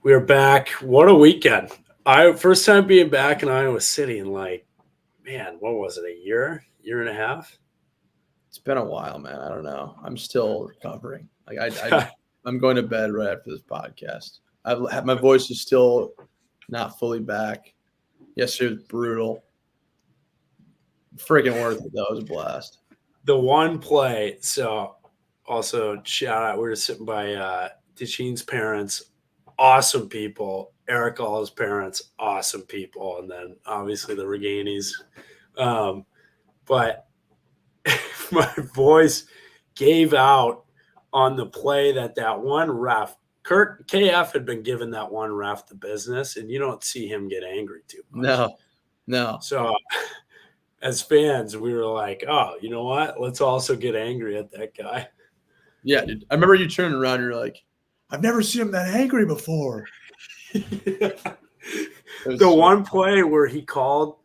We're back. What a weekend. First time being back in Iowa City in what was it, a year and a half? It's been a while, man. I don't know. I'm still recovering. I'm going to bed right after this podcast. My voice is still not fully back. Yesterday was brutal. Freaking worth it, though. It was a blast. The one play, so also shout out, we were sitting by Descheen's parents, awesome people. Eric All's parents, awesome people. And then obviously the Reganis. But my voice gave out on the play that one ref, Kurt KF had been giving that one ref the business, and you don't see him get angry too much. No. So as fans, we were like, oh, you know what? Let's also get angry at that guy. Yeah, dude. I remember you turning around and you're like, I've never seen him that angry before. The one play where he called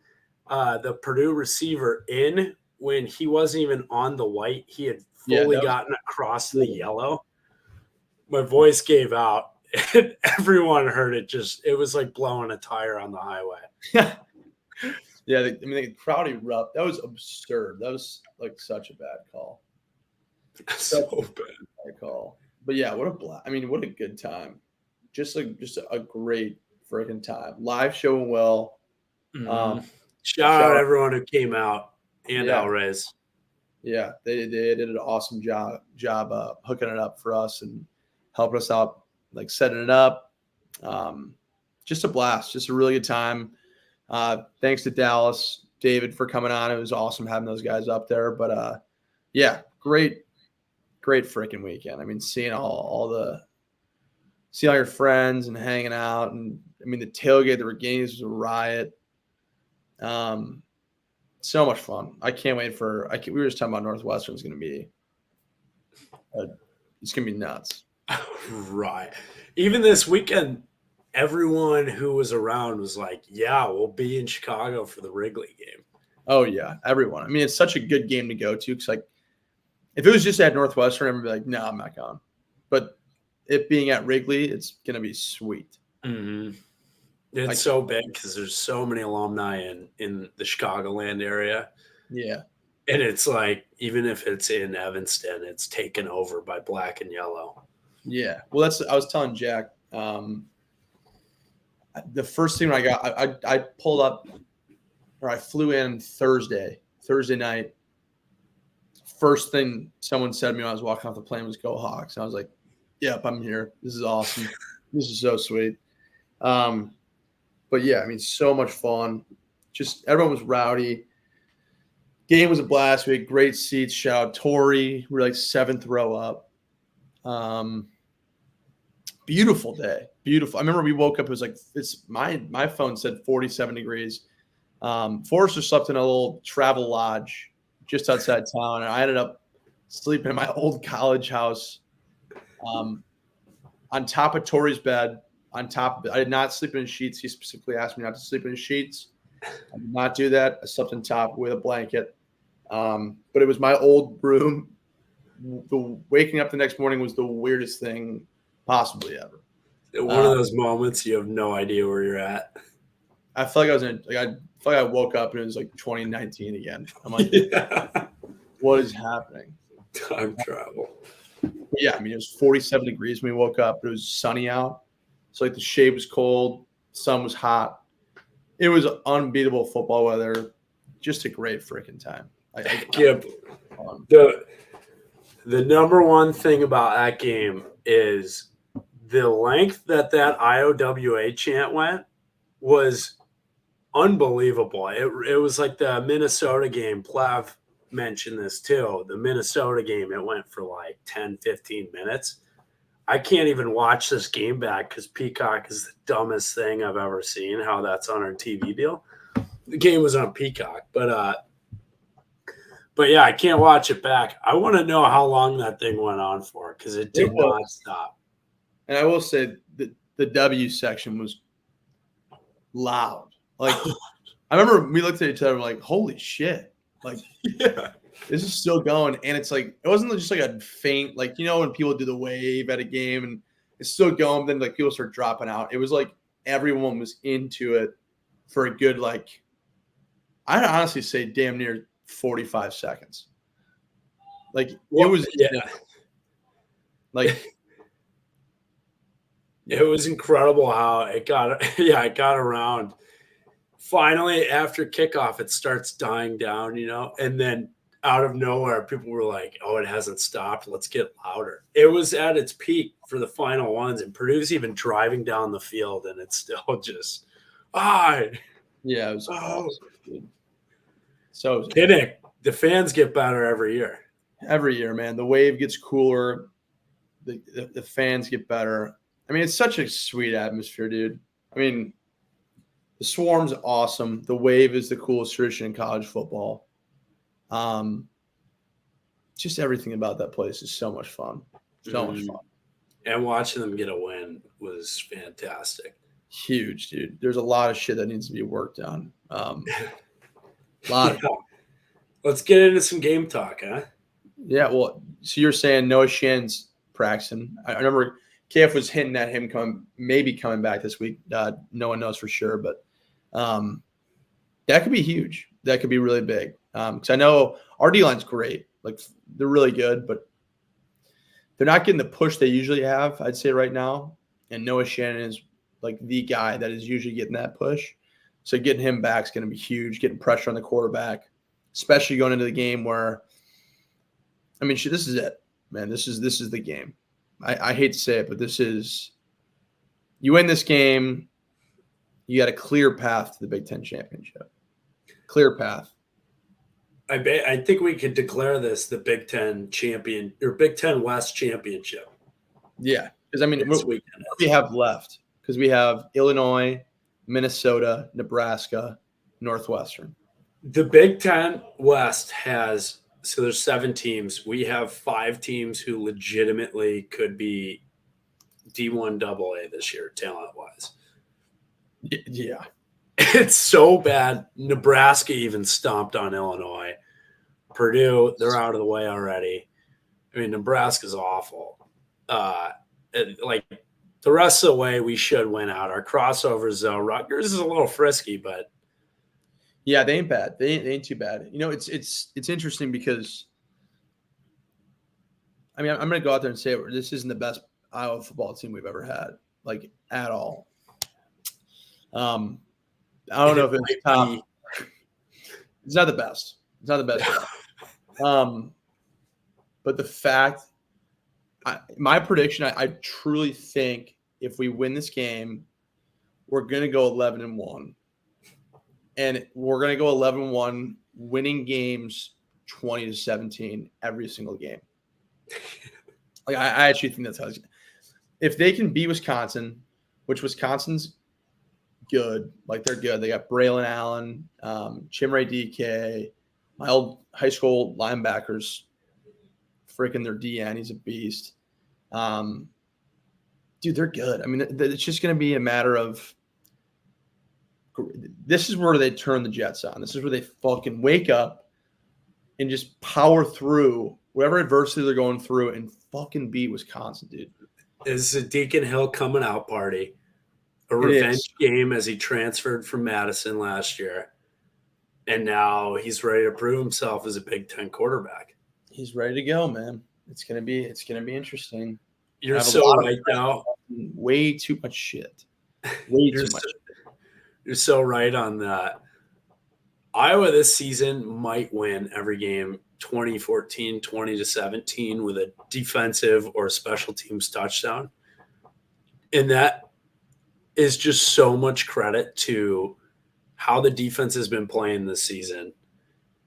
the Purdue receiver in when he wasn't even on the white, he had fully gotten across the yellow. My voice gave out, and everyone heard it. It was like blowing a tire on the highway. Yeah, the crowd erupted. That was absurd. That was like such a bad call. So bad call. But yeah, what a blast. I mean, what a good time. Just a great freaking time. Live showing well. Mm-hmm. Shout out everyone who came out and Alrays. Yeah, they did an awesome job hooking it up for us and helping us out, like setting it up. Just a blast. Just a really good time. Thanks to Dallas, David, for coming on. It was awesome having those guys up there. But great freaking weekend. I mean, seeing all your friends and hanging out, and I mean the tailgate, the Regains was a riot. So much fun. I can't wait we were just talking about Northwestern's going to be it's going to be nuts. Right. Even this weekend, everyone who was around was like, yeah, we'll be in Chicago for the Wrigley game. Oh, yeah, everyone. I mean, it's such a good game to go to because, like, if it was just at Northwestern, I'd be like, no, I'm not going. But it being at Wrigley, it's going to be sweet. Mm-hmm. It's so big because there's so many alumni in the Chicagoland area. Yeah. And it's like, even if it's in Evanston, it's taken over by black and yellow. Yeah. Well, I was telling Jack, the first thing I pulled up, or I flew in Thursday night. First thing someone said to me when I was walking off the plane was "Go Hawks." And I was like, yep, I'm here. This is awesome. This is so sweet. But yeah, I mean, so much fun. Just everyone was rowdy. Game was a blast. We had great seats. Shout out Tori. We were like 7th row up. Beautiful day. Beautiful. I remember we woke up. It was like my phone said 47 degrees. Forrester slept in a little travel lodge just outside town, and I ended up sleeping in my old college house on top of Tori's bed. I did not sleep in sheets. He specifically asked me not to sleep in sheets. I did not do that. I slept on top with a blanket. But it was my old room. Waking up the next morning was the weirdest thing possibly ever. One of those moments you have no idea where you're at. I feel like I woke up and it was like 2019 again. I'm like, What is happening? Time travel. Yeah, I mean, it was 47 degrees when we woke up. It was sunny out. So, like, the shade was cold. The sun was hot. It was unbeatable football weather. Just a great freaking time. The number one thing about that game is the length that IOWA chant went was unbelievable. It was like the Minnesota game. Plav mentioned this too. The Minnesota game, it went for like 10, 15 minutes. I can't even watch this game back because Peacock is the dumbest thing I've ever seen, how that's on our TV deal. The game was on Peacock, but yeah, I can't watch it back. I want to know how long that thing went on for because it did not stop. And I will say the W section was loud. Like, I remember we looked at each other like, holy shit. Like, yeah, this is still going. And it's like, it wasn't just like a faint, like, you know, when people do the wave at a game and it's still going. Then like people start dropping out. It was like everyone was into it for a good like, I'd honestly say damn near 45 seconds. Like it was like it was incredible how it got it got around. Finally, after kickoff, it starts dying down, and then out of nowhere, people were like, "Oh, it hasn't stopped. Let's get louder." It was at its peak for the final ones, and Purdue's even driving down the field, and it's still just, it was awesome, dude. So kidding. The fans get better every year. Every year, man. The wave gets cooler. The fans get better. I mean, it's such a sweet atmosphere, dude. I mean, the Swarm's awesome. The wave is the coolest tradition in college football. Just everything about that place is so much fun. So much fun. And watching them get a win was fantastic. Huge, dude. There's a lot of shit that needs to be worked on. A lot of Let's get into some game talk, huh? Yeah, well, so you're saying Noah Shan's practicing. I remember KF was hinting at him coming back this week. No one knows for sure, but that could be huge. That could be really big. Because I know our D-line's great. Like, they're really good, but they're not getting the push they usually have, I'd say, right now. And Noah Shannon is, like, the guy that is usually getting that push. So getting him back is going to be huge, getting pressure on the quarterback, especially going into the game where, I mean, this is it, man. This is the game. I hate to say it, but this is – you win this game, you got a clear path to the Big Ten championship. Clear path. I think we could declare this the Big Ten champion or Big Ten West championship. Yeah, because I mean, what we have left? Because we have Illinois, Minnesota, Nebraska, Northwestern. The Big Ten West has there's 7 teams. We have 5 teams who legitimately could be D1 AA this year, talent wise. Yeah. It's so bad. Nebraska even stomped on Illinois. Purdue, they're out of the way already. I mean, Nebraska's awful. Like the rest of the way, we should win out. Our crossovers, though, Rutgers is a little frisky, but yeah, they ain't bad. They ain't too bad. It's interesting because I mean, I'm going to go out there and say this isn't the best Iowa football team we've ever had, like at all. I don't know if it's top. It's not the best. It's not the best. But the fact, my prediction, I truly think if we win this game, we're going to go 11-1. And we're going to go 11-1, winning games 20-17 every single game. Like I actually think that's how it's. If they can beat Wisconsin, which Wisconsin's good, like they're good. They got Braylon Allen, Chimray DK, my old high school linebackers, freaking their DN. He's a beast. Dude, they're good. I mean, it's just going to be a matter of this is where they turn the Jets on. This is where they fucking wake up and just power through whatever adversity they're going through and fucking beat Wisconsin, dude. Is a Deacon Hill coming out party. A revenge game as he transferred from Madison last year. And now he's ready to prove himself as a Big Ten quarterback. He's ready to go, man. It's gonna be interesting. You're so right now. Way too much shit. Way too much. You're so right on that. Iowa this season might win every game 20-14, 20-17 with a defensive or special teams touchdown. And that is just so much credit to how the defense has been playing this season.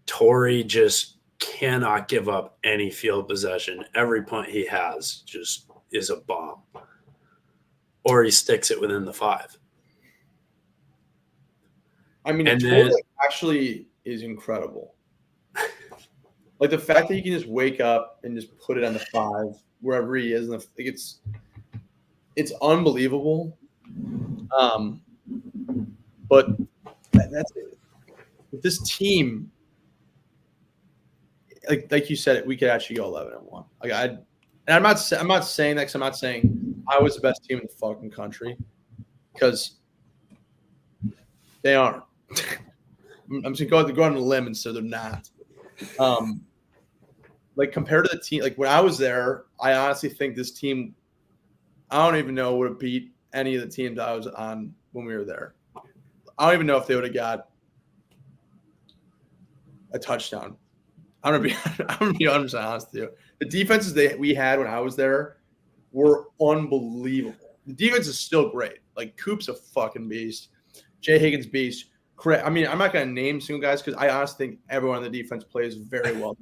Torrey just cannot give up any field possession. Every punt he has just is a bomb. Or he sticks it within the 5. I mean, Torrey actually is incredible. Like the fact that you can just wake up and just put it on the 5 wherever he is, it's unbelievable. But that's it. With this team, like you said, we could actually go 11-1. Like I'm not saying that because I'm not saying I was the best team in the fucking country, because they aren't. I'm just going to go on a limb and say they're not. Like, compared to the team, like when I was there, I honestly think this team, I don't even know, would have beat any of the teams I was on when we were there. I don't even know if they would have got a touchdown. I'm gonna be 100% honest with you. The defenses we had when I was there were unbelievable. The defense is still great. Like, Coop's a fucking beast. Jay Higgins beast. I mean, I'm not gonna name single guys because I honestly think everyone on the defense plays very well.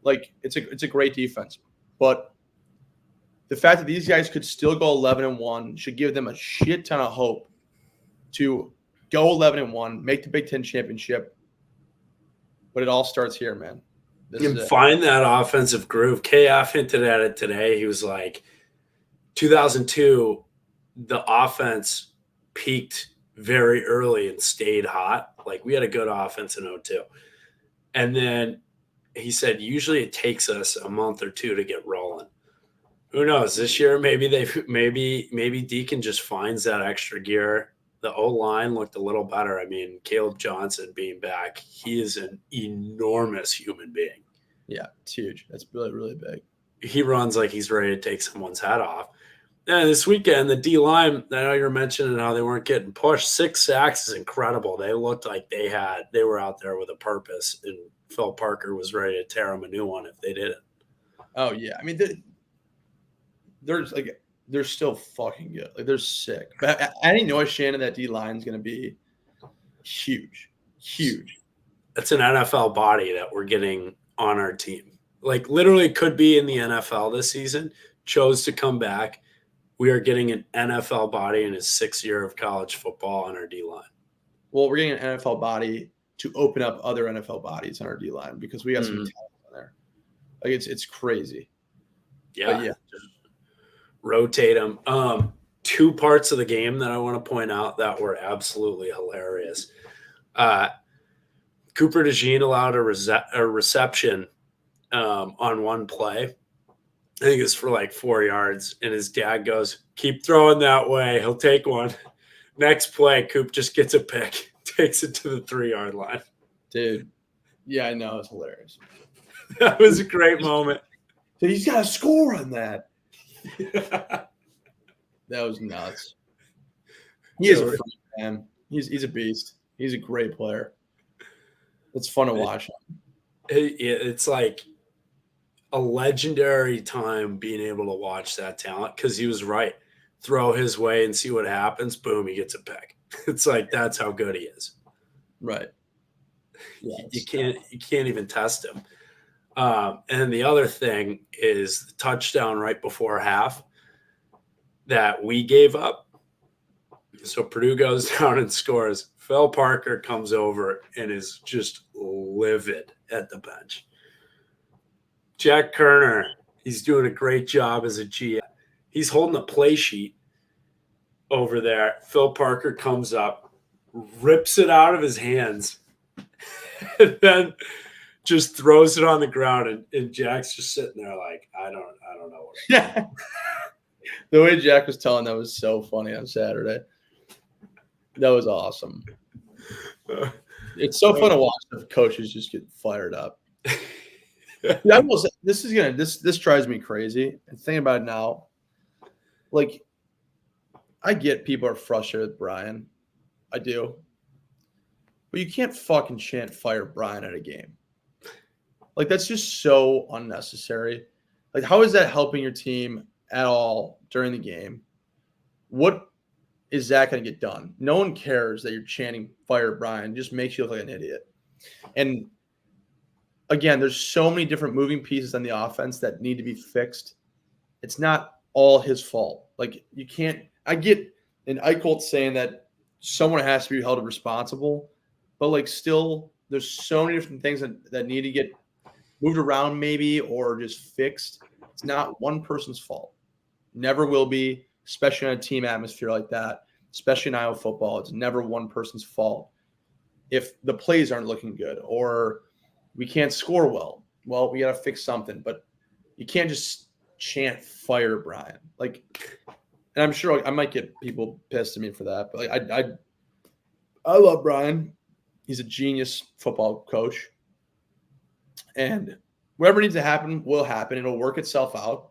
Like, it's a great defense, but the fact that these guys could still go 11-1 should give them a shit ton of hope to go 11-1, make the Big Ten championship. But it all starts here, man. Find that offensive groove. KF hinted at it today. He was like, 2002, the offense peaked very early and stayed hot. Like, we had a good offense in 2002. And then he said, usually it takes us a month or two to get rolling. Who knows? This year, maybe Deacon just finds that extra gear. The O-line looked a little better. I mean, Caleb Johnson being back, he is an enormous human being. Yeah, it's huge. That's really, really big. He runs like he's ready to take someone's head off. And this weekend, the D-line, I know you're mentioning how they weren't getting pushed. 6 sacks is incredible. They looked like they were out there with a purpose, and Phil Parker was ready to tear them a new one if they didn't. Oh, yeah. I mean, they're still fucking good. Like, they're sick. But adding Noah Shannon, that D-line is going to be huge. Huge. It's an NFL body that we're getting on our team. Like, literally could be in the NFL this season, chose to come back. We are getting an NFL body in his 6th year of college football on our D-line. Well, we're getting an NFL body to open up other NFL bodies on our D-line because we got some talent on there. Like, it's crazy. Yeah. But yeah. Rotate them. 2 parts of the game that I want to point out that were absolutely hilarious. Cooper DeJean allowed a reception on one play. I think it's for like 4 yards, and his dad goes, "Keep throwing that way. He'll take one." Next play, Coop just gets a pick, takes it to the 3-yard line. Dude, yeah, I know. It's hilarious. That was a great moment. Dude, he's got to score on that. That was nuts. He is a freak, man. He's a beast. He's a great player. It's fun to watch him. It's like a legendary time being able to watch that talent, because he was right. Throw his way and see what happens. Boom, he gets a pick. It's like, that's how good he is. Right. Yeah, you can't even test him. And the other thing is the touchdown right before half that we gave up. So Purdue goes down and scores. Phil Parker comes over and is just livid at the bench. Jack Kerner, he's doing a great job as a GM. He's holding a play sheet over there. Phil Parker comes up, rips it out of his hands, and then just throws it on the ground. And Jack's just sitting there like, I don't know. Yeah. The way Jack was telling that was so funny on Saturday. That was awesome. It's so fun to watch if coaches just get fired up. This drives me crazy. And thinking about it now, like, I get people are frustrated with Brian. I do. But you can't fucking chant fire Brian at a game. Like, that's just so unnecessary. Like, how is that helping your team at all during the game? What is that going to get done? No one cares that you're chanting fire Brian. It just makes you look like an idiot. And again, there's so many different moving pieces on the offense that need to be fixed. It's not all his fault. Like, you can't – I get an Eichholt saying that someone has to be held responsible, but, like, still there's so many different things that need to get moved around maybe or just fixed. It's not one person's fault. Never will be, especially on a team atmosphere like that, especially in Iowa football. It's never one person's fault. If the plays aren't looking good or we can't score well, we got to fix something. But you can't just chant "Fire Brian." Like, and I'm sure I might get people pissed at me for that, but like I love Brian. He's a genius football coach, and whatever needs to happen will happen. It'll work itself out,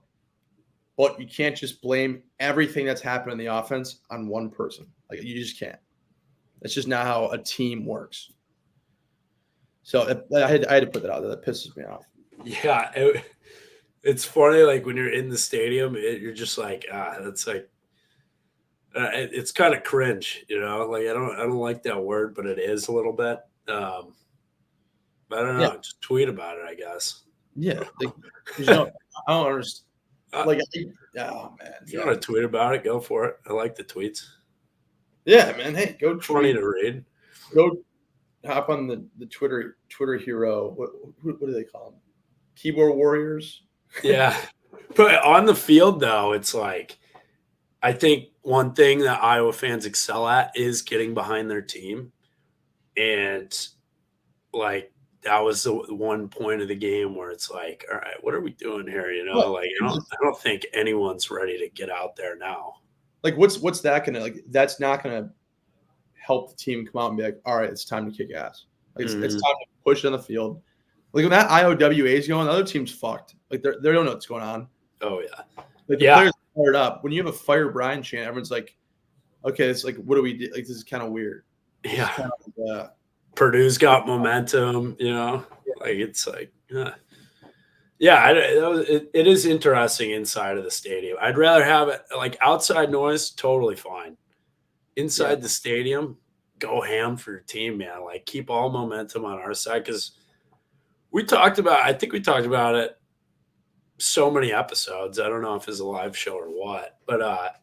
but you can't just blame everything that's happened in the offense on one person. Like, you just can't. That's just not how a team works. So I had to put that out there. That pisses me off. Yeah, it's funny. Like when you're in the stadium, you're just like, that's like, it's kind of cringe, you know. Like I don't like that word, but it is a little bit. I don't know. Yeah. Just tweet about it, I guess. Yeah. Like, I don't understand. Like, oh man. If you want to tweet about it, go for it. I like the tweets. Yeah, man. Hey, go tweet. Funny to read. Go hop on the Twitter hero. What do they call them? Keyboard warriors. Yeah, but on the field though, it's like I think one thing that Iowa fans excel at is getting behind their team, and like that was the one point of the game where it's like, all right, what are we doing here? You know, like I don't think anyone's ready to get out there now. Like, what's that gonna like? That's not gonna help the team come out and be like, all right, it's time to kick ass. Like, it's time to push it on the field. Like when that IOWA is going, the other team's fucked. Like they don't know what's going on. Oh yeah, like the players are fired up. When you have a "Fire Brian" chant, everyone's like, okay, it's like, what do we do? Like this is kind of weird. Yeah. Purdue's got momentum, you know. Like it's like, it is interesting inside of the stadium. I'd rather have it like outside noise, totally fine. Inside the stadium, go ham for your team, man. Like keep all momentum on our side because I think we talked about it so many episodes. I don't know if it's a live show or what, but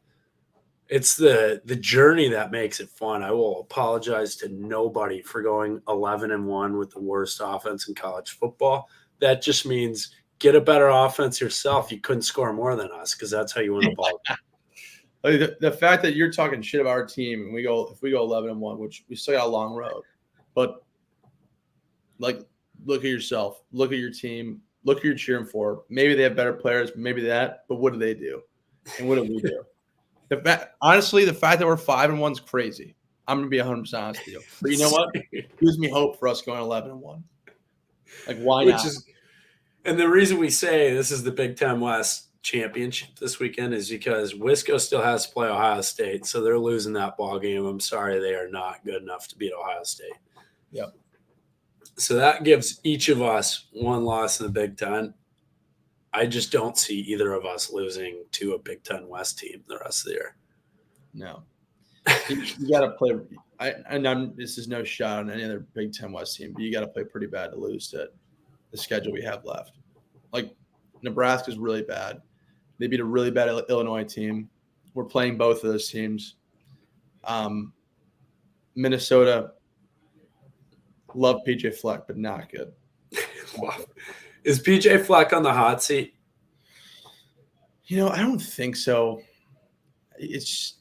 it's the journey that makes it fun. I will apologize to nobody for going 11-1 with the worst offense in college football. That just means get a better offense yourself. You couldn't score more than us because that's how you win a ball. The fact that you're talking shit about our team and if we go 11-1, which we still got a long road, but like look at yourself, look at your team, look who you're cheering for. Maybe they have better players, maybe that, but what do they do? And what do we do? Honestly, the fact that we're 5-1 is crazy. I'm gonna be 100% honest with you. But you know what? It gives me hope for us going 11-1. Like why not? And the reason we say this is the Big Ten West championship this weekend is because Wisco still has to play Ohio State, so they're losing that ball game. I'm sorry, they are not good enough to beat Ohio State. Yep. So that gives each of us one loss in the Big Ten. I just don't see either of us losing to a Big Ten West team the rest of the year. No. You got to play. This is no shot on any other Big Ten West team, but you got to play pretty bad to lose to the schedule we have left. Like Nebraska's really bad. They beat a really bad Illinois team. We're playing both of those teams. Minnesota, love PJ Fleck, but not good. Wow. Is PJ Fleck on the hot seat? You know, I don't think so. It's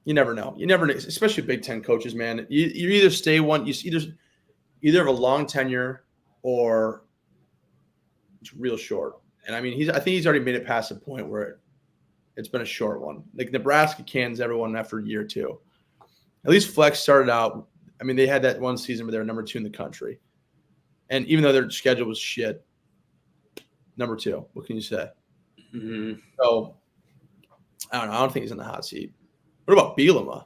you never know. You never know, especially Big Ten coaches, man. You either stay one. You either have a long tenure or it's real short. And I mean, I think he's already made it past the point where it's been a short one. Like Nebraska cans everyone after a year or two. At least Fleck started out. I mean, they had that one season where they were number 2 in the country, and even though their schedule was shit, number 2. What can you say? Mm-hmm. So I don't know. I don't think he's in the hot seat. What about Bielema?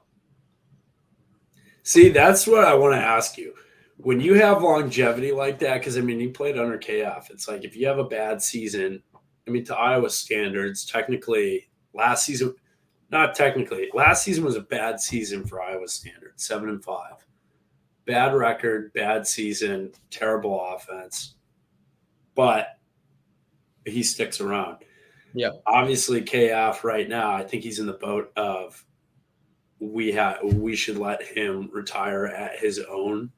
See, that's what I want to ask you. When you have longevity like that, because, I mean, you played under KF. It's like if you have a bad season, I mean, to Iowa standards, technically last season was a bad season for Iowa standards, 7-5. Bad record, bad season, terrible offense. But he sticks around. Yeah. Obviously, KF right now, I think he's in the boat of we should let him retire at his own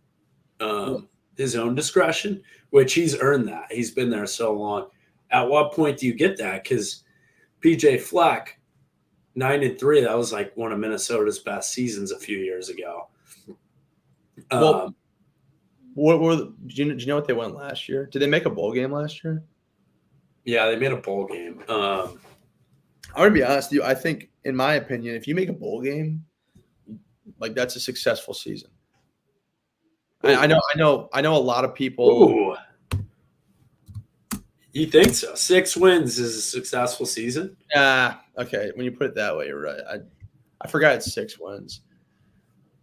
discretion, which he's earned that. He's been there so long. At what point do you get that? Because PJ Fleck, 9-3, that was like one of Minnesota's best seasons a few years ago. Well, do you know what they won last year? Did they make a bowl game last year? Yeah, they made a bowl game. I'm gonna be honest with you. I think, in my opinion, if you make a bowl game, like that's a successful season. I know a lot of people. Ooh, you think so? 6 wins is a successful season. Okay. When you put it that way, you're right. I forgot it's 6 wins.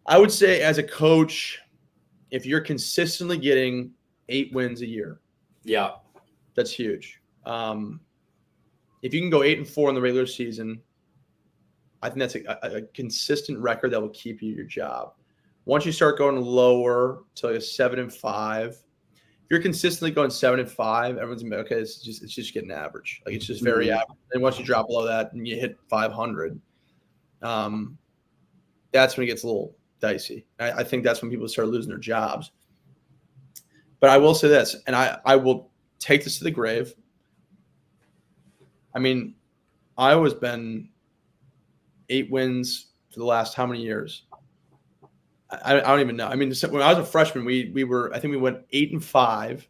I would say, as a coach, if you're consistently getting 8 wins a year, Yeah. that's huge. If you can go 8-4 in the regular season, I think that's a consistent record that will keep you your job. Once you start going lower to like a 7-5, if you're consistently going 7-5, everyone's gonna be okay. It's just getting average. Like, it's just very average. And once you drop below that and you hit 500, that's when it gets a little dicey. I think that's when people start losing their jobs. But I will say this, and I will take this to the grave. I mean, Iowa's been 8 wins for the last how many years? I don't even know. I mean, when I was a freshman, we were, I think we went 8-5,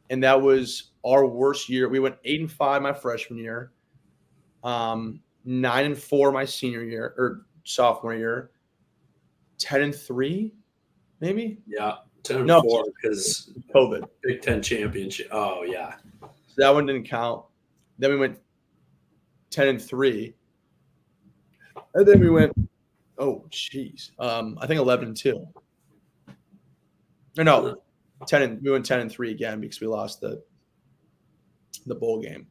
and that was our worst year. We went 8-5 my freshman year, 9-4 my senior year or sophomore year, 10-3, maybe. Yeah, 10-4 because COVID. Big Ten championship. Oh yeah, So that one didn't count. Then we went 10-3, and then we went, oh jeez, I think 11-2. Or no, we went 10-3 again because we lost the bowl game.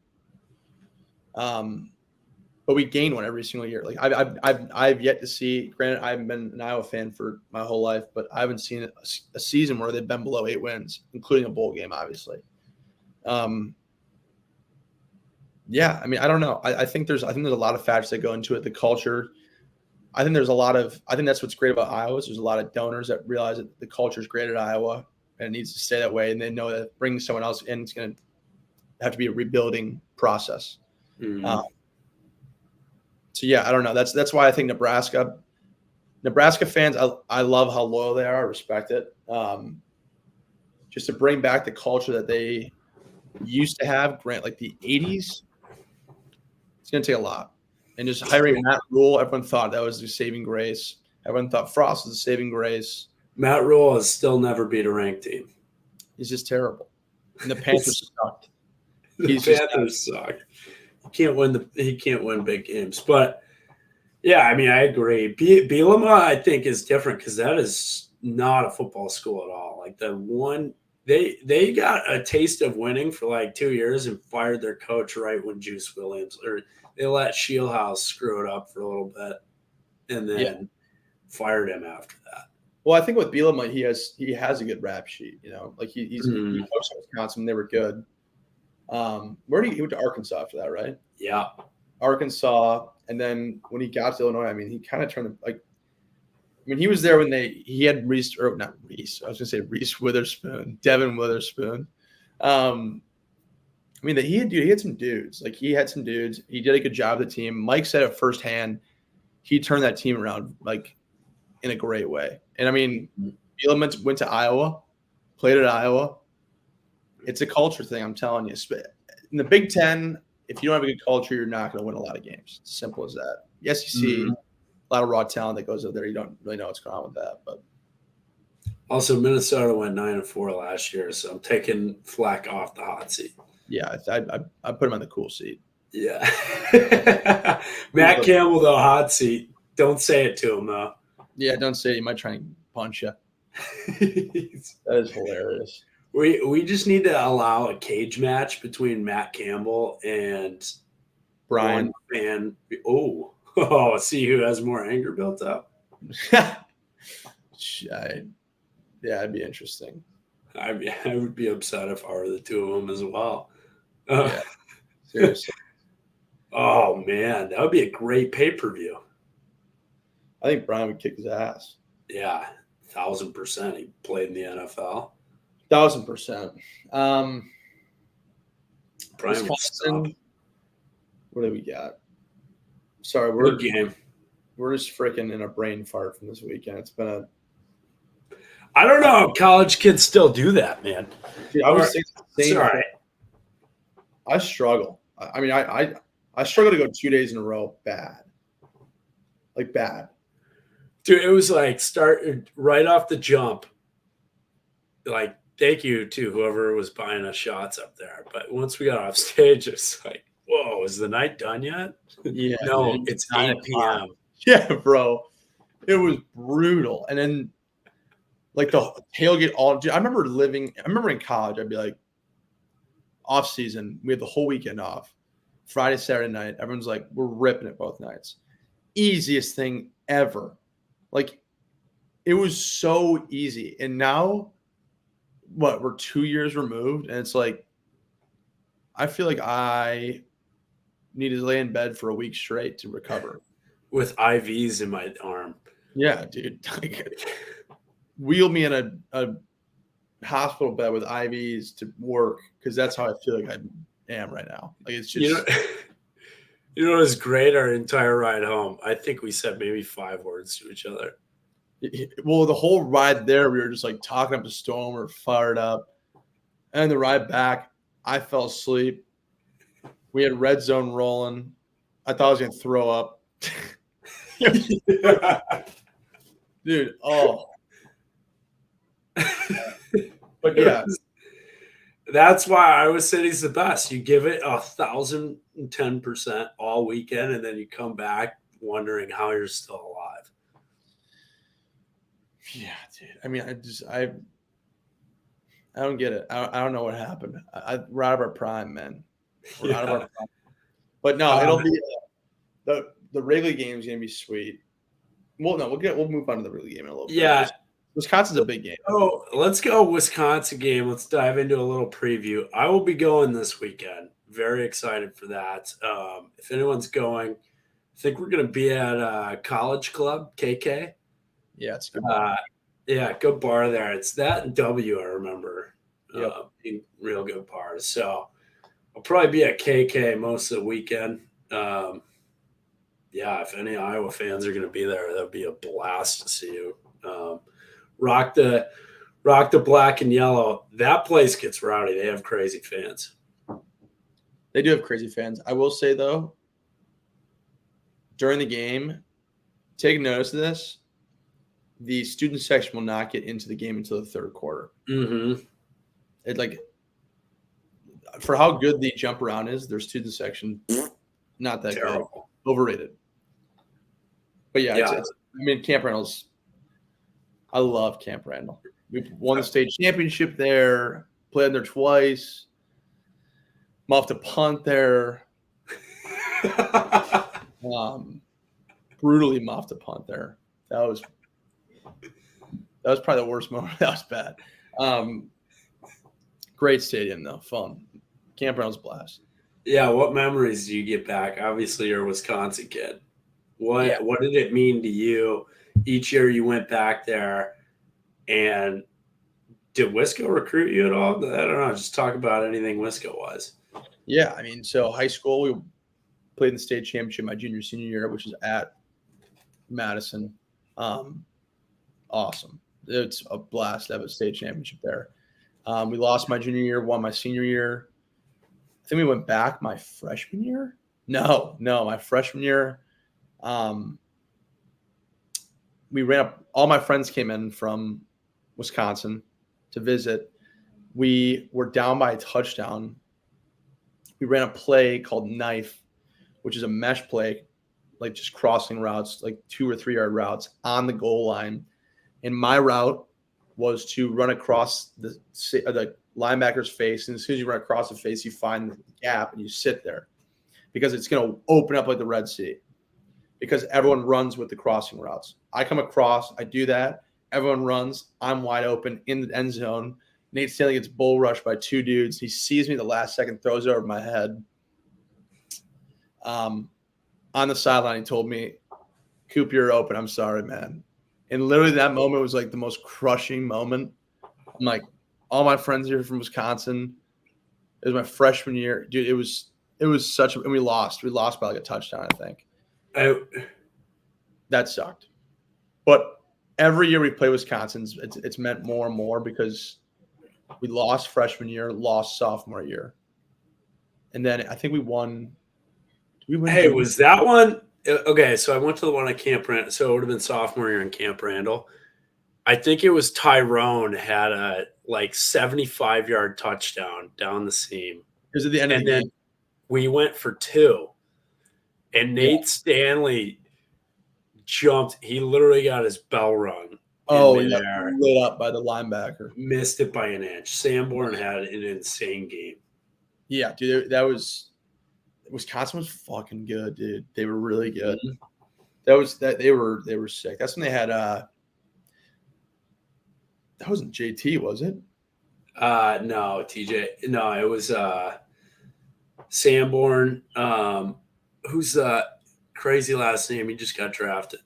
But we gained one every single year. Like, I've yet to see. Granted, I've been an Iowa fan for my whole life, but I haven't seen a season where they've been below 8 wins, including a bowl game, obviously. Yeah, I mean, I don't know. I think there's a lot of factors that go into it. The culture. I think that's what's great about Iowa is there's a lot of donors that realize that the culture is great at Iowa and it needs to stay that way, and they know that bringing someone else in is going to have to be a rebuilding process. Mm-hmm. So yeah, I don't know. That's why I think Nebraska fans, I love how loyal they are. I respect it. Just to bring back the culture that they used to have, like the 80s, it's going to take a lot. And just hiring Matt Rule, everyone thought that was the saving grace. Everyone thought Frost was the saving grace. Matt Rule has still never beat a ranked team. He's just terrible. And the Panthers sucked. The Panthers suck. He can't win big games. But yeah, I mean, I agree. Bielema, I think, is different because that is not a football school at all. Like, they got a taste of winning for like 2 years and fired their coach right when Juice Williams, or they let Shieldhouse screw it up for a little bit and then fired him after that. Well, I think with Bielema, he has a good rap sheet. You know, like he coached at Wisconsin. They were good. He went to Arkansas after that, right? Yeah, Arkansas, and then when he got to Illinois, I mean, he kind of turned he was there when he had Reese, or not Reese. I was going to say Reese Witherspoon, Devin Witherspoon. I mean, he had some dudes. Like, he had some dudes. He did a good job with the team. Mike said it firsthand. He turned that team around, like, in a great way. And, I mean, Bielema went to Iowa, played at Iowa. It's a culture thing, I'm telling you. In the Big Ten, if you don't have a good culture, you're not going to win a lot of games. It's as simple as that. Yes, you see a lot of raw talent that goes over there. You don't really know what's going on with that. But also, Minnesota went 9-4 last year, so I'm taking Fleck off the hot seat. Yeah, I put him on the cool seat. Yeah. Matt Campbell, though, hot seat. Don't say it to him, though. Yeah, don't say it. He might try and punch you. That is hilarious. We just need to allow a cage match between Matt Campbell and Brian. Oh, see who has more anger built up. Yeah, it'd be interesting. I would be upset if I were the two of them as well. Yeah, seriously. Oh man, that would be a great pay-per-view. I think Brian would kick his ass. Yeah, 1,000%. He played in the NFL. 1,000%. Brian Wisconsin. What do we got? Sorry, we're just freaking in a brain fart from this weekend. It's been I don't know how college kids still do that, man. Dude, I was saying the same. Sorry. I struggle. I mean, I struggle to go 2 days in a row bad. Like bad. Dude, it was like start right off the jump. Like, thank you to whoever was buying us shots up there. But once we got off stage, it's like, whoa, is the night done yet? Yeah. No, Dude, it's 9 8 p.m. Yeah, bro. It was brutal. And then like the tailgate I remember in college, I'd be like off season, we had the whole weekend off. Friday, Saturday night, everyone's like, we're ripping it both nights. Easiest thing ever. Like it was so easy. And now we're 2 years removed, and it's like I feel like I need to lay in bed for a week straight to recover. With IVs in my arm. Yeah, dude. Like, wheel me in a hospital bed with IVs to work because that's how I feel like I am right now. Like it's just you know, it was great our entire ride home. I think we said maybe 5 words to each other. well, the whole ride there, we were just like talking up the storm, or fired up. And the ride back, I fell asleep. We had red zone rolling. I thought I was gonna throw up. Dude, oh. But yeah. That's why Iowa City's the best. You give it 1,010% all weekend, and then you come back wondering how you're still alive. Yeah, dude. I mean, I don't get it. I don't know what happened. We're out of our prime, man. We're out of our prime. But no, it'll be the Wrigley game is gonna be sweet. Well, no, we'll move on to the Wrigley game in a little bit. Yeah. Wisconsin's a big game. Oh, let's go Wisconsin game. Let's dive into a little preview. I will be going this weekend. Very excited for that. If anyone's going, I think we're going to be at College Club, KK. Yeah, it's a good bar. Yeah, good bar there. It's that and W, I remember. Yep. Being real good bars. So I'll probably be at KK most of the weekend. Yeah, if any Iowa fans are going to be there, that'd be a blast to see you. Rock the black and yellow. That place gets rowdy. They have crazy fans. They do have crazy fans. I will say though, during the game, take notice of this. The student section will not get into the game until the third quarter. Mm-hmm. It like for how good the jump around is, their student section not that Terrible. good, overrated. But yeah. It's I mean, Camp Randall's. I love Camp Randall. We won the state championship there. Played there twice. Muffed a punt there. Brutally muffed a punt there. That was probably the worst moment. That was bad. Great stadium though, fun. Camp Randall's blast. Yeah, what memories do you get back? Obviously, you're a Wisconsin kid. What did it mean to you each year you went back there? And did Wisco recruit you at all? I don't know. Just talk about anything Wisco was. Yeah, I mean, so high school, we played in the state championship my junior, senior year, which is at Madison. Awesome. It's a blast to have a state championship there. We lost my junior year, won my senior year. I think we went back my freshman year. No, my freshman year. We ran up. All my friends came in from Wisconsin to visit. We were down by a touchdown. We ran a play called Knife, which is a mesh play, like just crossing routes, like 2 or 3 yard routes on the goal line. And my route was to run across the linebacker's face. And as soon as you run across the face, you find the gap and you sit there because it's going to open up like the Red Sea because everyone runs with the crossing routes. I come across, I do that. Everyone runs. I'm wide open in the end zone. Nate Stanley gets bull rushed by 2 dudes. He sees me the last second, throws it over my head. On the sideline, he told me, "Coop, you're open. I'm sorry, man." And literally that moment was like the most crushing moment. I'm like, all my friends here from Wisconsin. It was my freshman year. Dude, it was such a – and we lost. We lost by like a touchdown, I think. That sucked. But every year we play Wisconsin, it's meant more and more because we lost freshman year, lost sophomore year. And then I think we won. Did we win? Hey, was that one? Okay, so I went to the one at Camp Randall. So it would have been sophomore year in Camp Randall. I think it was Tyrone had a 75-yard touchdown down the seam. It was at the end of the And then game. we went for 2. And Nate Stanley jumped. He literally got his bell rung. Oh, he got lit up by the linebacker. Missed it by an inch. Sanborn had an insane game. Yeah, dude, that was Wisconsin was fucking good, dude. They were really good. Mm-hmm. They were sick. That's when they had that wasn't JT, was it? No, TJ. No, it was Sanborn. Who's the crazy last name? He just got drafted.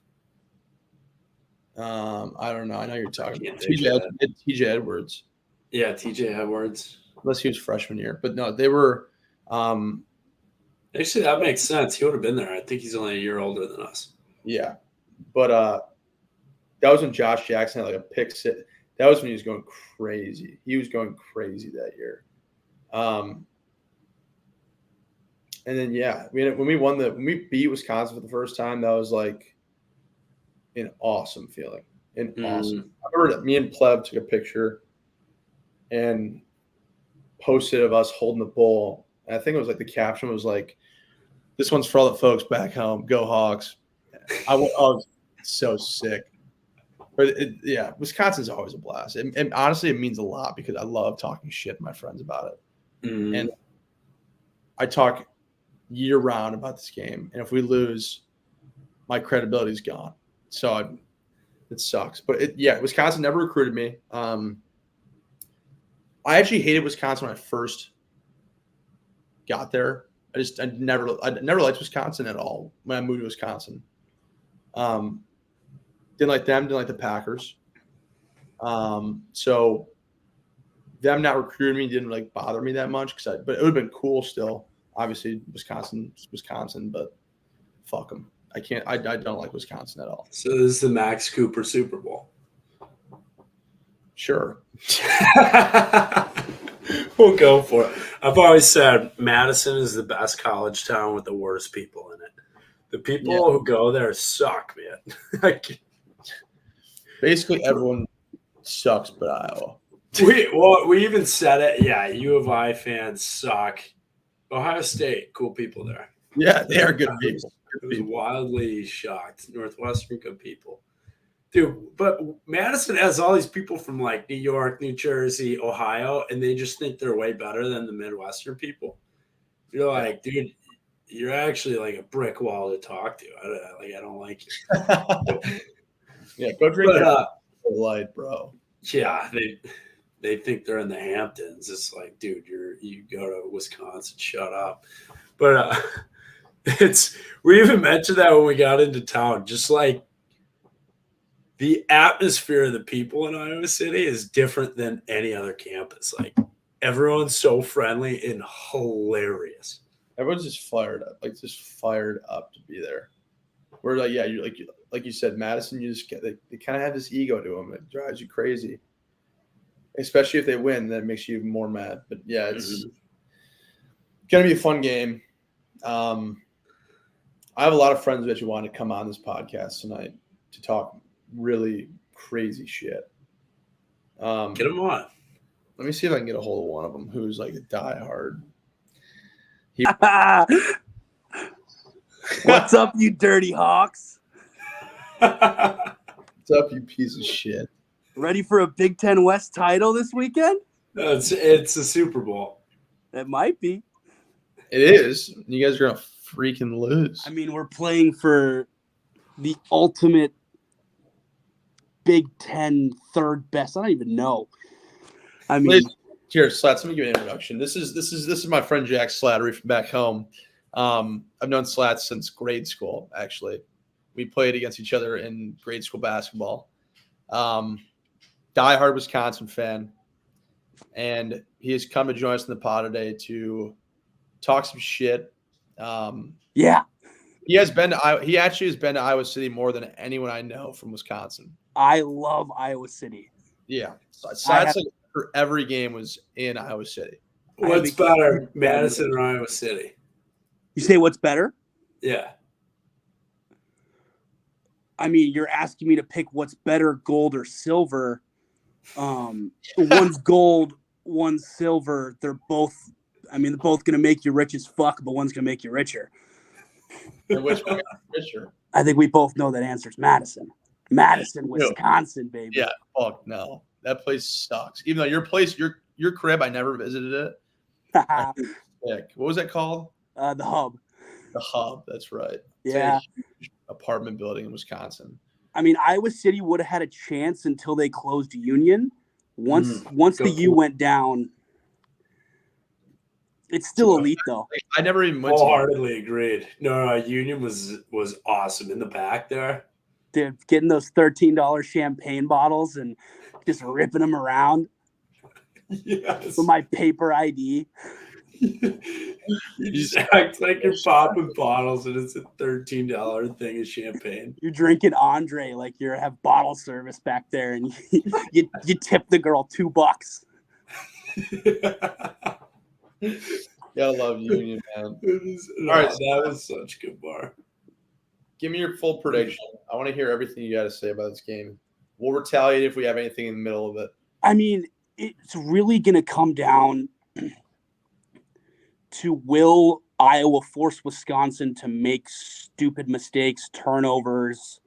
I don't know. I know you're talking about TJ Edwards. Yeah, TJ Edwards. Unless he was freshman year. But no, they were actually that makes sense. He would have been there. I think he's only a year older than us. Yeah. But that was when Josh Jackson had like a pick six. That was when he was going crazy. He was going crazy that year. And then when we beat Wisconsin for the first time, that was like an awesome feeling. Awesome. I remember that me and Pleb took a picture and posted of us holding the bowl. And I think it was like the caption was like, "This one's for all the folks back home. Go Hawks." I was so sick. But Wisconsin's always a blast. And honestly, it means a lot because I love talking shit to my friends about it. And I talk year round about this game. And if we lose, my credibility's gone. So it sucks. But Wisconsin never recruited me. I actually hated Wisconsin when I first got there. I never liked Wisconsin at all when I moved to Wisconsin. Didn't like them, didn't like the Packers. So them not recruiting me didn't like bother me that much but it would have been cool still. Obviously, Wisconsin, but fuck them. I don't like Wisconsin at all. So this is the Max Cooper Super Bowl. Sure. We'll go for it. I've always said Madison is the best college town with the worst people in it. The people who go there suck, man. Basically, everyone sucks but Iowa. We even said it. Yeah, U of I fans suck. Ohio State, cool people there. Yeah, they are good people. I was wildly shocked. Northwestern, good people. Dude, but Madison has all these people from like New York, New Jersey, Ohio, and they just think they're way better than the Midwestern people. You're like, dude, you're actually like a brick wall to talk to. I don't like you. Yeah, go drink light, bro. Yeah, they think they're in the Hamptons. It's like, dude, you go to Wisconsin, shut up. But we even mentioned that when we got into town. Just like the atmosphere of the people in Iowa City is different than any other campus. Like everyone's so friendly and hilarious. Everyone's just fired up to be there. We're like, yeah, you're like you said, Madison. You just they kind of have this ego to them that drives you crazy. Especially if they win, that makes you even more mad. But yeah, it's gonna be a fun game. I have a lot of friends that you want to come on this podcast tonight to talk really crazy shit. Get them on. Let me see if I can get a hold of one of them who's like a diehard. What's up, you dirty Hawks? What's up, you piece of shit? Ready for a Big Ten West title this weekend? No, it's a Super Bowl. It might be. It is. You guys are gonna freaking lose. I mean, we're playing for the ultimate Big Ten third best. I don't even know. I mean, here, Slats. Let me give you an introduction. This is my friend Jack Slattery from back home. I've known Slats since grade school. Actually, we played against each other in grade school basketball. Diehard Wisconsin fan, and he has come to join us in the pod today to talk some shit. yeah, he actually has been to Iowa City more than anyone I know from Wisconsin. I love Iowa City. Yeah, Slats like for every game was in Iowa City. What's better, Madison or Iowa City? You say what's better? Yeah. I mean, you're asking me to pick what's better, gold or silver. One's gold, one's silver. They're both going to make you rich as fuck, but one's going to make you richer. And which one is richer? I think we both know that answer is Madison. Madison, Wisconsin, baby. Yeah, fuck no. That place sucks. Even though your crib, I never visited it. Sick. What was that called? The Hub. The Hub. That's right. Yeah. It's a huge apartment building in Wisconsin. I mean, Iowa City would have had a chance until they closed Union. Once the U went down, it's still elite though. I never even went. Wholeheartedly agreed. No, Union was awesome in the back there. Dude, getting those $13 champagne bottles and just ripping them around. Yes. For my paper ID. You just act like you're popping bottles and it's a $13 thing of champagne. You're drinking Andre like you have bottle service back there, and you tip the girl $2. Yeah, I love Union, man. All right, that was such a good bar. Give me your full prediction. I want to hear everything you got to say about this game. We'll retaliate if we have anything in the middle of it. I mean, it's really going to come down to will Iowa force Wisconsin to make stupid mistakes, turnovers,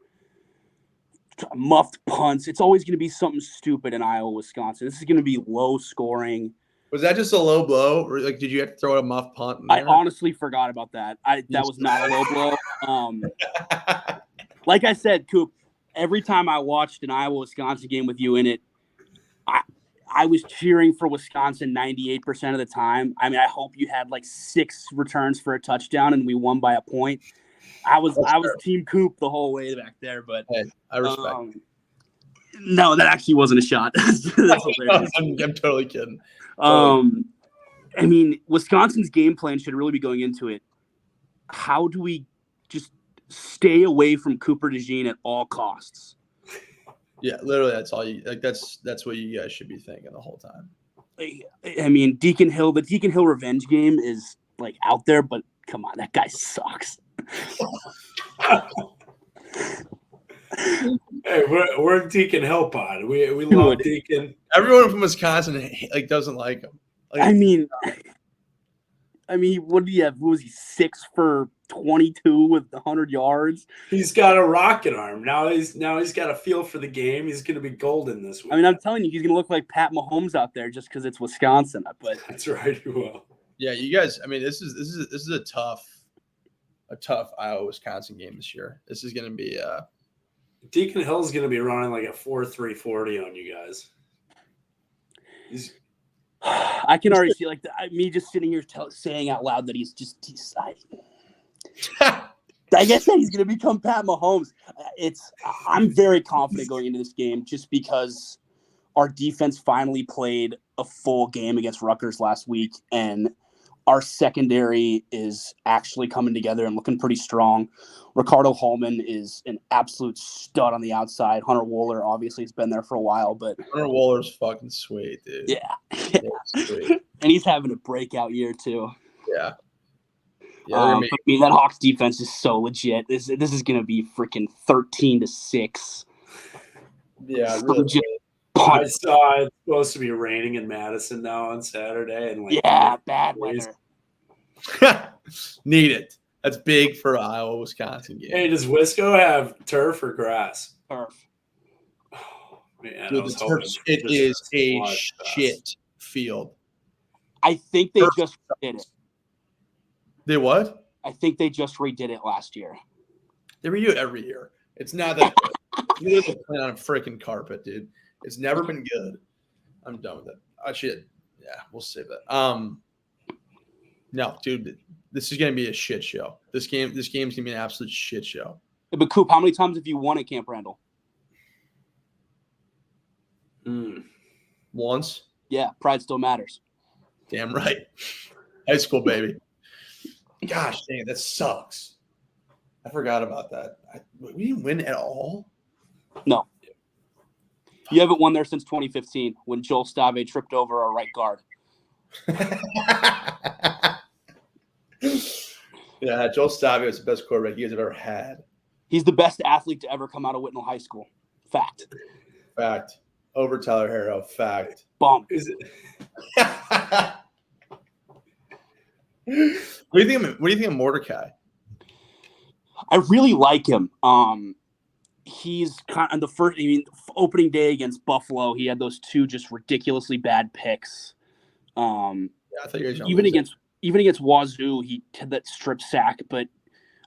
muffed punts. It's always going to be something stupid in Iowa, Wisconsin. This is going to be low scoring. Was that just a low blow, or like did you have to throw a muff punt? I honestly forgot about that. That was not a low blow. Like I said, Coop, every time I watched an Iowa-Wisconsin game with you in it, I was cheering for Wisconsin 98% of the time. I mean, I hope you had like 6 returns for a touchdown and we won by a point. I was Team Coop the whole way back there, but hey, I respect. No, that actually wasn't a shot. That's I'm totally kidding. I mean, Wisconsin's game plan should really be going into it. How do we just stay away from Cooper DeJean at all costs? Yeah, literally, that's all you like. That's what you guys should be thinking the whole time. I mean, the Deacon Hill revenge game is like out there, but come on, that guy sucks. Hey, we're Deacon Hill pod. We love Deacon. Everyone from Wisconsin like doesn't like him. Like, I mean, what did he have? What was he, 6 for 22 with 100 yards? He's got a rocket arm. Now he's got a feel for the game. He's going to be golden this week. I mean, I'm telling you, he's going to look like Pat Mahomes out there just because it's Wisconsin. But that's right, he will. Yeah, you guys. I mean, this is a tough Iowa Wisconsin game this year. This is going to be. Deacon Hill's going to be running like a 4.3 40 on you guys. I can already see like me just sitting here saying out loud that he's I guess that he's going to become Pat Mahomes. I'm very confident going into this game just because our defense finally played a full game against Rutgers last week, and our secondary is actually coming together and looking pretty strong. Ricardo Hallman is an absolute stud on the outside. Hunter Wooler obviously has been there for a while, but Hunter Wooler's fucking sweet, dude. Yeah. Sweet. And he's having a breakout year too. Yeah. I mean, that Hawks defense is so legit. This is going to be freaking 13-6. Yeah, so really. Legit. I saw it's supposed to be raining in Madison now on Saturday, and bad weather. Need it. That's big for an Iowa Wisconsin game. Hey, does Wisco have turf or grass? Turf. Oh, man, Dude, it is a shit field. I think they just did it. They what? I think they just redid it last year. They redo it every year. It's not that good. You live playing on a freaking carpet, dude. It's never been good. I'm done with it. I should. Yeah, we'll save that. No, dude, this is gonna be a shit show. This game's gonna be an absolute shit show. But Coop, how many times have you won at Camp Randall? Once. Yeah, pride still matters. Damn right. High school, baby. Gosh dang, that sucks. I forgot about that. We didn't win at all? No. You haven't won there since 2015 when Joel Stave tripped over our right guard. Yeah, Joel Stavio is the best quarterback you guys have ever had. He's the best athlete to ever come out of Whitnell High School. Fact. Fact. Over Tyler Harrow. Fact. Bump. Is it? What do you think of Mordecai? I really like him. He's kind of the first. I mean, opening day against Buffalo, he had those two just ridiculously bad picks. Yeah, I thought you were Even against Wazoo, he had that strip sack. But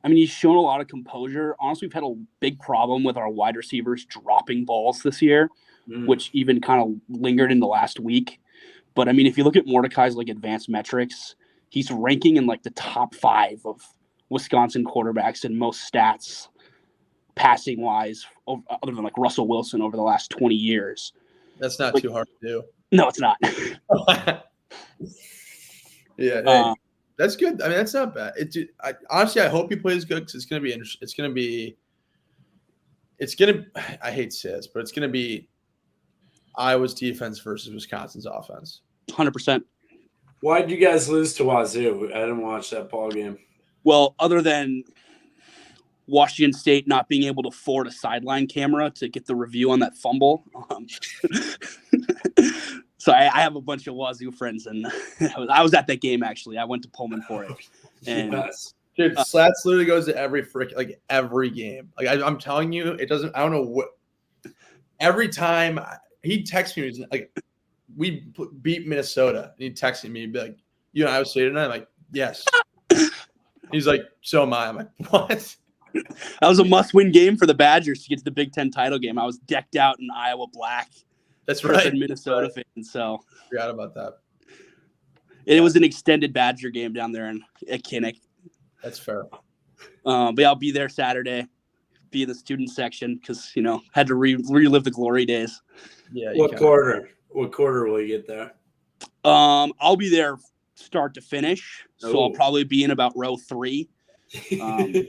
I mean, he's shown a lot of composure. Honestly, we've had a big problem with our wide receivers dropping balls this year, which even kind of lingered into last week. But I mean, if you look at Mordecai's like advanced metrics, he's ranking in like the top 5 of Wisconsin quarterbacks in most stats, passing wise, other than like Russell Wilson over the last 20 years. That's not too hard to do. No, it's not. Yeah, hey, that's good. I mean, that's not bad. Honestly, I hope he plays good because it's gonna be interesting. I hate to say this, but it's gonna be Iowa's defense versus Wisconsin's offense. 100%. Why did you guys lose to Wazoo? I didn't watch that ball game. Well, other than Washington State not being able to afford a sideline camera to get the review on that fumble. So I have a bunch of Wazoo friends, and I was at that game, actually. I went to Pullman for it. And Yes. Dude, Slats literally goes to every game. Like I'm telling you, it doesn't. I don't know what. Every time he texts me, he's like, "We beat Minnesota," and he texted me, he'd be like, "You and Iowa State tonight?" I'm like, "Yes." He's like, "So am I." I'm like, "What?" That was a must-win game for the Badgers to get to the Big Ten title game. I was decked out in Iowa black. That's right. Minnesota fan, so forgot about that. It was an extended Badger game down there at Kinnick. That's fair. But yeah, I'll be there Saturday, be in the student section because had to relive the glory days. Yeah. What quarter? What quarter will you get there? I'll be there start to finish, so I'll probably be in about row 3. I'm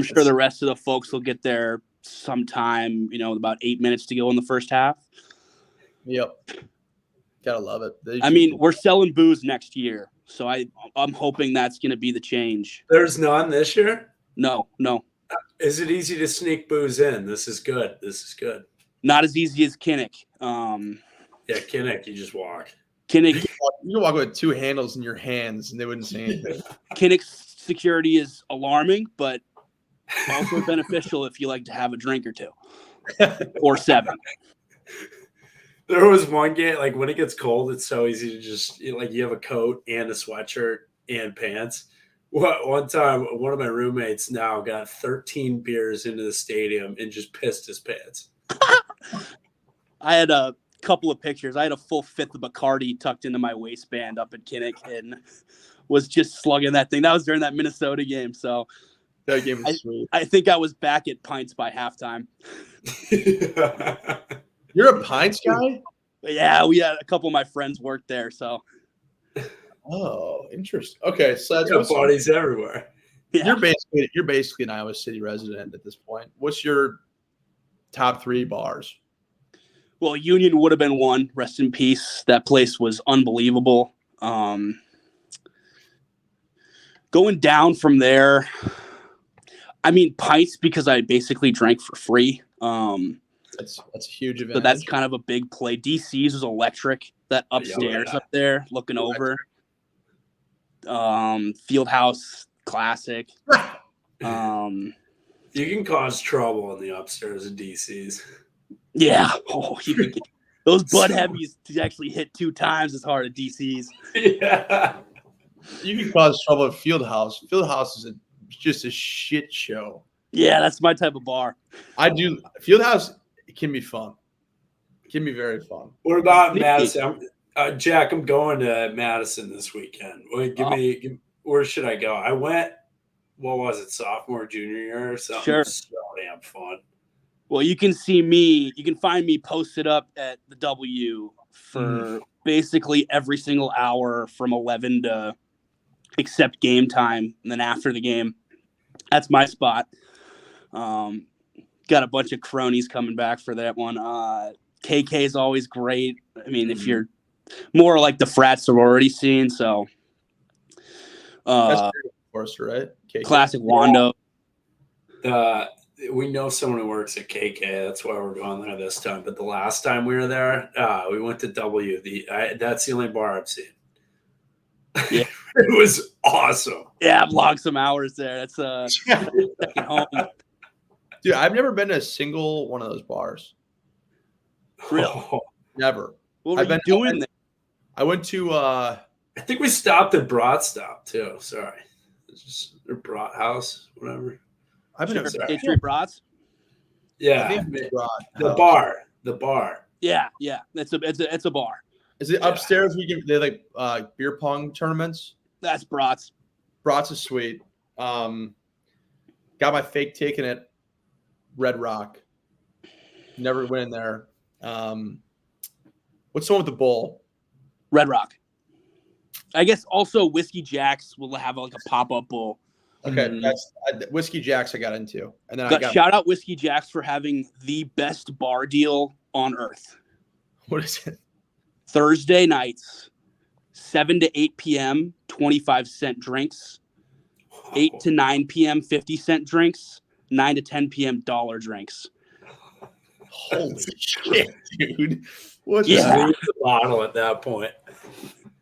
sure the rest of the folks will get there sometime, about 8 minutes to go in the first half. Yep. Gotta love it. I mean, we're selling booze next year, so I'm hoping that's going to be the change. There's none this year? No. Is it easy to sneak booze in? This is good. Not as easy as Kinnick. Yeah, Kinnick, you just walk. Kinnick, you can walk with 2 handles in your hands and they wouldn't say anything. Kinnick's security is alarming, but also beneficial if you like to have a drink or 2 or 7. There was one game, like when it gets cold, it's so easy to just you have a coat and a sweatshirt and pants. One time, one of my roommates now got 13 beers into the stadium and just pissed his pants. I had a couple of pictures. I had a full 5th of Bacardi tucked into my waistband up at Kinnick and was just slugging that thing. That was during that Minnesota game, so that game was sweet. I think I was back at pints by halftime. You're a pints guy? Yeah, we had a couple of my friends work there, so. Oh, interesting. Okay, so that's got buddies everywhere. Yeah. You're basically an Iowa City resident at this point. What's your top 3 bars? Well, Union would have been one. Rest in peace. That place was unbelievable. Going down from there, I mean, pints because I basically drank for free. That's a huge event. So that's kind of a big play. DC's was electric. That upstairs up there, looking over. Fieldhouse classic. You can cause trouble in the upstairs of DC's. Yeah. Oh, you can get those Bud Heavies to actually hit 2 times as hard at DC's. Yeah. You can cause trouble at Fieldhouse. Fieldhouse is just a shit show. Yeah, that's my type of bar. I do. Fieldhouse, it can be fun. It can be very fun. What about Madison? Jack, I'm going to Madison this weekend. Where should I go? I went, what was it, sophomore, junior year or something? Sure. So damn fun. Well, you can find me posted up at the W for basically every single hour from 11 to except game time. And then after the game, that's my spot. Got a bunch of cronies coming back for that one. KK is always great. I mean, if you're more like the frat sorority scene. So, That's of course, right? KK. classic Wando. We know someone who works at KK. That's why we're going there this time. But the last time we were there, we went to W. That's the only bar I've seen. Yeah. It was awesome. Yeah, I've logged some hours there. That's second home. Dude, I've never been to a single one of those bars. Really? Never. What were you doing there? I went to I think we stopped at Brat Stop too. Sorry. It's just or Brat House, whatever. I've been to State Street Brats? Yeah. I think it's Brat The House. bar. The bar. Yeah. It's a bar. Is it upstairs? They like beer pong tournaments. That's Brats. Brats is sweet. Got my fake ticket at Red Rock. Never went in there. What's the one with the bowl? Red Rock. I guess also Whiskey Jack's will have like a pop-up bowl. Okay, that's Whiskey Jack's I got into, and then shout out Whiskey Jack's for having the best bar deal on earth. What is it? Thursday nights, 7 to 8 p.m., 25-cent drinks. 8 to 9 p.m., 50-cent drinks. 9 to 10 p.m., dollar drinks. Holy shit, dude! What's the bottle at that point?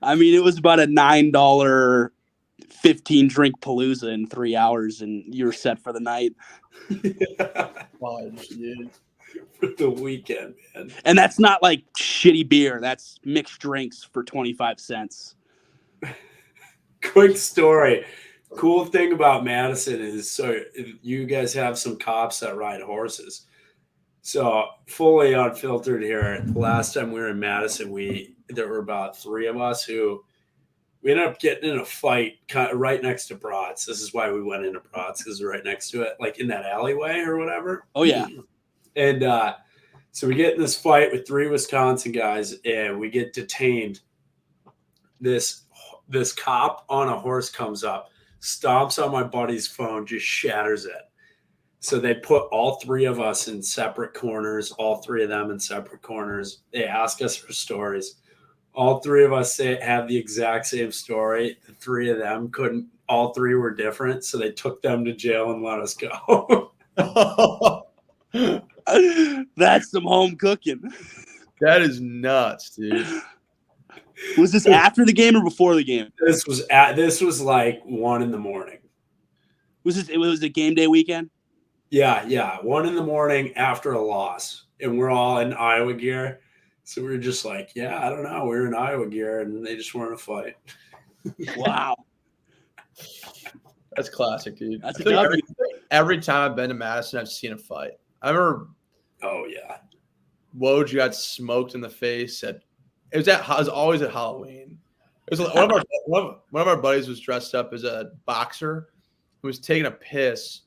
I mean, it was about a $9 15-drink palooza in 3 hours, and you're set for the night. For the weekend, man. And that's not like shitty beer. That's mixed drinks for 25 cents. Quick story. Cool thing about Madison is so you guys have some cops that ride horses. So fully unfiltered here. Last time we were in Madison, there were about 3 of us who we ended up getting in a fight right next to Brats. This is why we went into Brats, because we're right next to it, like in that alleyway or whatever. Oh yeah. And so we get in this fight with 3 Wisconsin guys, and we get detained. This cop on a horse comes up, stomps on my buddy's phone, just shatters it. So they put all 3 of us in separate corners, all 3 of them in separate corners. They ask us for stories. All 3 of us have the exact same story. The 3 of them couldn't. All 3 were different, so they took them to jail and let us go. That's some home cooking. That is nuts, dude. Was this after the game or before the game? This was like 1 a.m. It was a game day weekend? Yeah. 1 a.m. after a loss. And we're all in Iowa gear. So we were just like, yeah, I don't know. We were in Iowa gear and they just weren't a fight. Wow. That's classic, dude. That's every time I've been to Madison, I've seen a fight. I remember. Oh yeah. Woj got smoked in the face it was always at Halloween. It was one of our buddies was dressed up as a boxer who was taking a piss,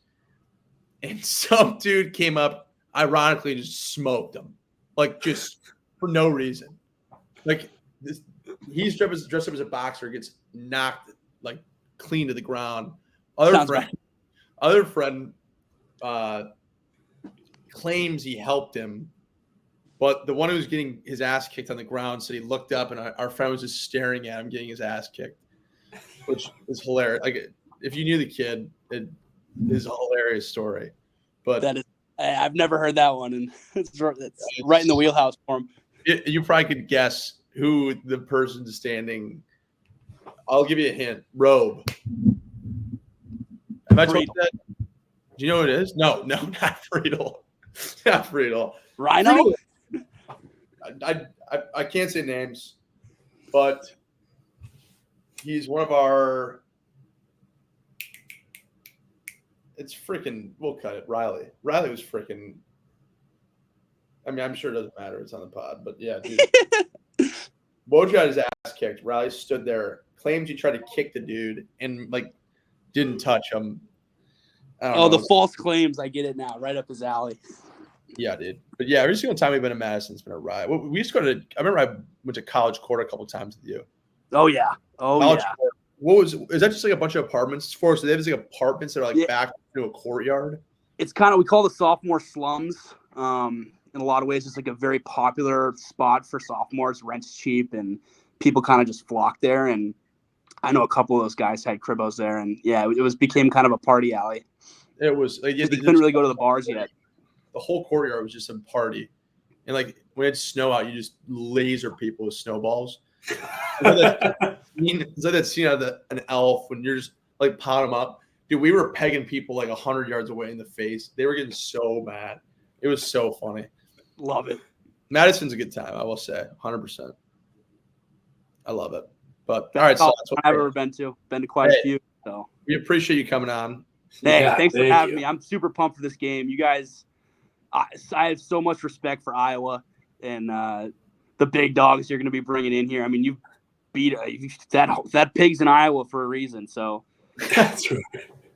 and some dude came up, ironically, and just smoked him, like just for no reason. Like he's dressed up as a boxer, gets knocked like clean to the ground. Other friend claims he helped him, but the one who was getting his ass kicked on the ground said he looked up and our friend was just staring at him getting his ass kicked, which is hilarious. Like if you knew the kid, it is a hilarious story. But I've never heard that one, and it's right in the wheelhouse for him. You probably could guess who the person's standing. I'll give you a hint. Robe. Have I told you that? Do you know what it is? No, not Friedel. Not Friedel. Rhino? I can't say names, but he's one of our. It's freaking. We'll cut it. Riley was freaking. I mean, I'm sure it doesn't matter. It's on the pod, but yeah, dude. Woj got his ass kicked. Riley stood there, claimed he tried to kick the dude, and like didn't touch him. I don't know. The false claims. I get it now. Right up his alley. Yeah, dude. But yeah, every single time we've been to Madison, it's been a riot. We used to go to. I remember I went to College Court a couple times with you. Oh yeah. College Court. Is that just like a bunch of apartments for us? So they have these like apartments that are like back into a courtyard. It's kind of, we call the sophomore slums. in a lot of ways it's like a very popular spot for sophomores. Rent's cheap, and people kind of just flock there. And I know a couple of those guys had cribos there, and yeah, it became kind of a party alley. It was like You couldn't really go to the bars yet. The whole courtyard was just a party, and like when it's snow out, you just laser people with snowballs. It's like that scene out of an elf when you're just like pot them up. Dude, we were pegging people like 100 yards away in the face. They were getting so mad. It was so funny. Love it. Madison's a good time, I will say, 100%. I love it. But all right, so that's what I've ever been to. Been to quite a few. So we appreciate you coming on. Hey, thanks for having me. I'm super pumped for this game. You guys, I have so much respect for Iowa and the big dogs you're going to be bringing in here. I mean, you beat that pig's in Iowa for a reason. So that's right.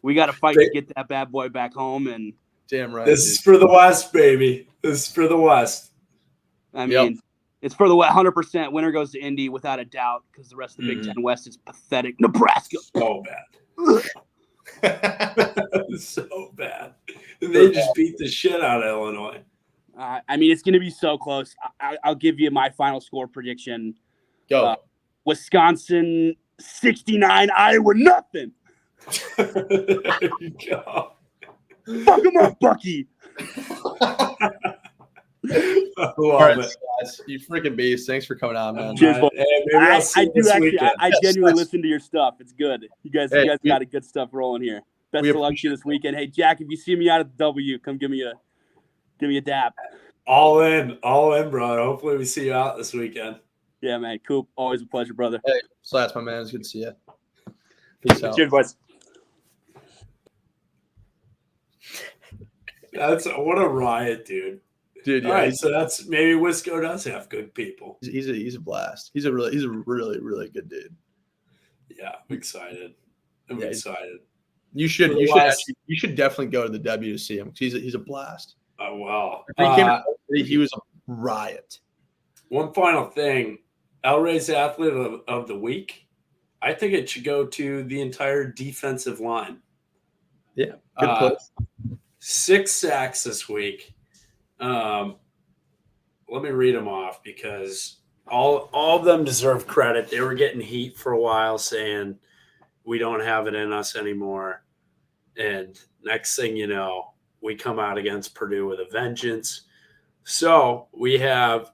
We got to fight to get that bad boy back home. And damn right. This is for the West, baby. This is for the West. I mean, it's for the 100%. Winner goes to Indy without a doubt because the rest of the Big Ten West is pathetic. Nebraska. So bad. So bad. They just beat the shit out of Illinois. I mean, it's going to be so close. I'll give you my final score prediction. Go. Wisconsin 69, Iowa nothing. There you go. Fuck him up, Bucky. All right, guys, you freaking beast. Thanks for coming on, man. Cheers, I genuinely listen to your stuff. It's good. You guys got a good stuff rolling here. Best of luck to you this weekend. Hey, Jack, if you see me out at the W, come give me a dap. All in, bro. Hopefully we see you out this weekend. Yeah, man. Coop, always a pleasure, brother. Hey, Slats, my man. It's good to see you. Peace out. Cheers, boys. What a riot, dude. Dude, yeah. All right, so that's maybe Wisco does have good people. He's a blast. He's a really, really good dude. Yeah, I'm excited. I'm excited. You should definitely go to the W to see him because he's a blast. Oh wow. He was a riot. One final thing. El Rey's athlete of the week. I think it should go to the entire defensive line. Yeah. Good place. 6 sacks this week. Let me read them off because all of them deserve credit. They were getting heat for a while saying we don't have it in us anymore. And next thing you know, we come out against Purdue with a vengeance. So we have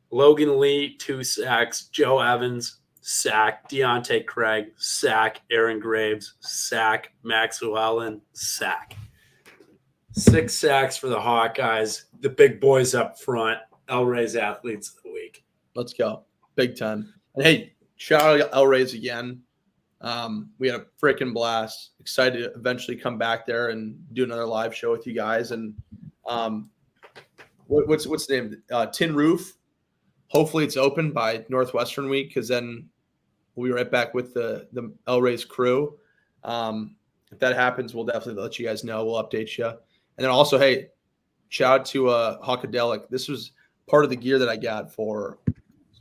Logan Lee, 2 sacks, Joe Evans, sack, Deontay Craig, sack, Aaron Graves, sack, Max Llewellyn, sack. 6 sacks for the Hawkeyes. The big boys up front. El Rey's athletes of the week. Let's go. Big time. And hey, shout out El Rey's again. We had a freaking blast. Excited to eventually come back there and do another live show with you guys. And what's the name? Tin Roof. Hopefully it's open by Northwestern week because then we'll be right back with the El Rey's crew. If that happens, we'll definitely let you guys know. We'll update you. And then also, hey, shout out to Hawkadelic. This was part of the gear that I got supposed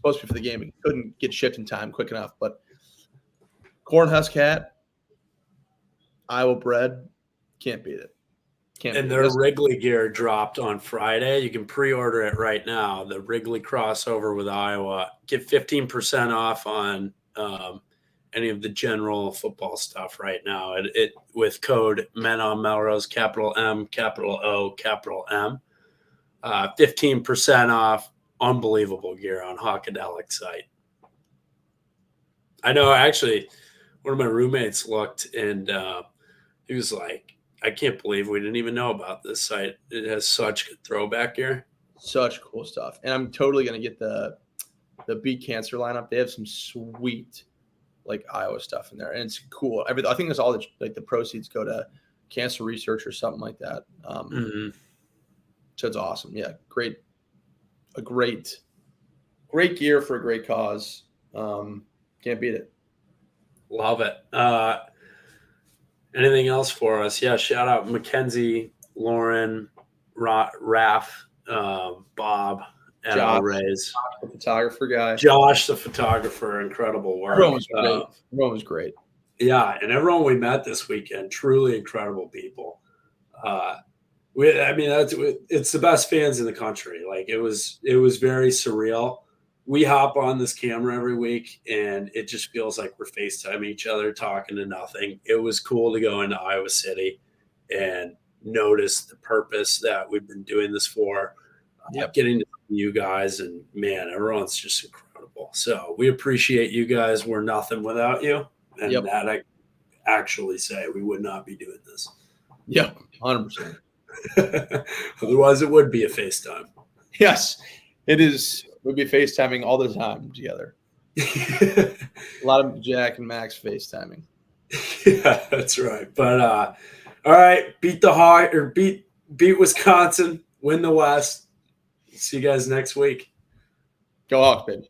to be for the game. It couldn't get shipped in time quick enough, but Cornhusk hat, Iowa bread, can't beat it. And their Wrigley gear dropped on Friday. You can pre-order it right now. The Wrigley crossover with Iowa. Get 15% off on any of the general football stuff right now. It with code Men on Melrose, capital M, capital O, capital M. 15% off. Unbelievable gear on Hawkadelic site. I know actually one of my roommates looked and he was like, I can't believe we didn't even know about this site. It has such good throwback gear. Such cool stuff. And I'm totally going to get the Beat Cancer lineup. They have some sweet Iowa stuff in there. And it's cool. I think that's all the proceeds go to cancer research or something like that. So it's awesome. Yeah. Great gear for a great cause. Can't beat it. Love it. Anything else for us? Yeah, shout out Mackenzie, Lauren, Raph, Bob, and El Rey's. The photographer guy. Josh, the photographer, incredible work. Everyone was great. Yeah, and everyone we met this weekend, truly incredible people. It's the best fans in the country. Like it was very surreal. We hop on this camera every week and it just feels like we're FaceTiming each other, talking to nothing. It was cool to go into Iowa City and notice the purpose that we've been doing this for, getting to you guys, and man, everyone's just incredible. So we appreciate you guys. We're nothing without you. And that I actually say we would not be doing this. Yep, 100%. Otherwise it would be a FaceTime. Yes, it is. We'd be FaceTiming all the time together. A lot of Jack and Max FaceTiming. Yeah, that's right. But all right, beat the Hawk or beat Wisconsin, win the West. See you guys next week. Go Hawks, baby.